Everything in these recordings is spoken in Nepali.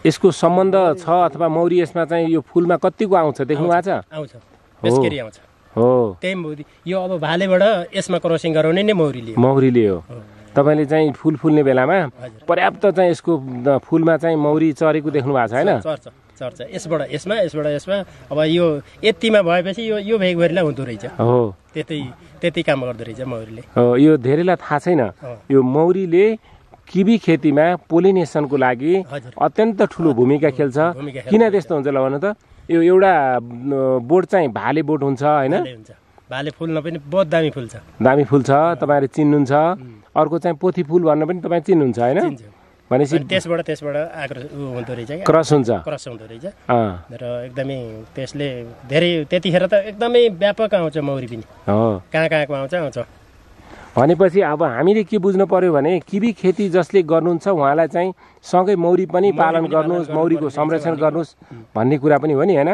यसको सम्बन्ध छ अथवा मौरी यसमा चाहिँ यो फुलमा कतिको आउँछ देख्नु भएको छ? आउँछ, बेसकेरी आउँछ। हो, त्यही मौरी यो अब भालेबाट यसमा क्रसिङ गराउने नै मौरीले हो। तपाईले चाहिँ फुल फुल्ने बेलामा पर्याप्त चाहिँ यसको फुलमा चाहिँ मौरी चरेको देख्नु भएको छ हैन? चर्चा यसबाट यसमा अब यो यतिमा भएपछि यो भेगभरिलाई हुँदो रहेछ। हो, त्यति काम गर्दो रहेछ मौरीले। हो, यो धेरैलाई थाहा छैन। यो मौरीले किवी खेतीमा पोलिनेसनको लागि अत्यन्त ठुलो भूमिका खेल्छ। किन त्यस्तो हुन्छ ल भन्नु त? यो एउटा बोट चाहिँ भाले बोट हुन्छ हैन? भाले फुल्न पनि बहुत दामी फुल्छ। दामी फुल्छ, तपाईहरु चिन्नुहुन्छ। अर्को चाहिँ पोथी फुल भन्न पनि तपाई चिन्नुहुन्छ हैन? भनेपछि त्यसबाट हुँदो रहेछ, क्रस हुँदो रहेछ। र एकदमै त्यसले धेरै त्यतिखेर त एकदमै व्यापक आउँछ मौरी पनि। हो, कहाँको आउँछ। भनेपछि अब हामीले के बुझ्नु पर्यो भने किवी खेती जसले गर्नुहुन्छ उहाँलाई चाहिँ सँगै मौरी पनि पालन गर्नुहोस्, मौरीको संरक्षण गर्नुहोस् भन्ने कुरा पनि हो नि हैन?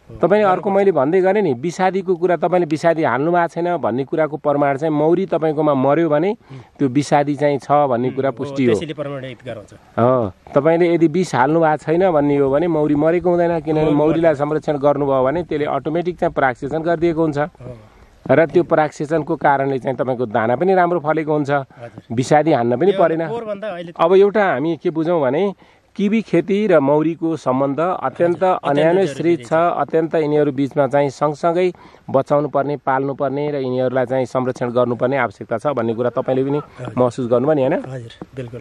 तपाईले अर्को मैले भन्दै गरेँ नि, विषादीको कुरा तपाईले विषादी हाल्नु भएको छैन भन्ने कुराको प्रमाण चाहिँ मौरी तपाईकोमा मर्यो भने त्यो विषादी चाहिँ छ भन्ने कुरा पुष्टि हो। हो, तपाईले यदि विष हाल्नु भएको छैन भन्ने हो भने मौरी मरेको हुँदैन, किनभने मौरीलाई संरक्षण गर्नुभयो भने त्यसले अटोमेटिक चाहिँ परागसेचन गरिदिएको हुन्छ र त्यो परागसेचनको कारणले चाहिँ तपाईको दाना पनि राम्रो फलेको हुन्छ, विषादी हान्न पनि परेन। अब एउटा हामी के बुझौँ भने किवी खेती र मौरीको सम्बन्ध अत्यन्त अन्यान्यश्रित छ। अत्यन्त यिनीहरू बीचमा चाहिँ सँगसँगै बचाउनु पर्ने, पाल्नु पर्ने र यिनीहरूलाई चाहिँ संरक्षण गर्नुपर्ने आवश्यकता छ भन्ने कुरा तपाईले पनि महसुस गर्नुभयो नि हैन? हजुर, बिल्कुल।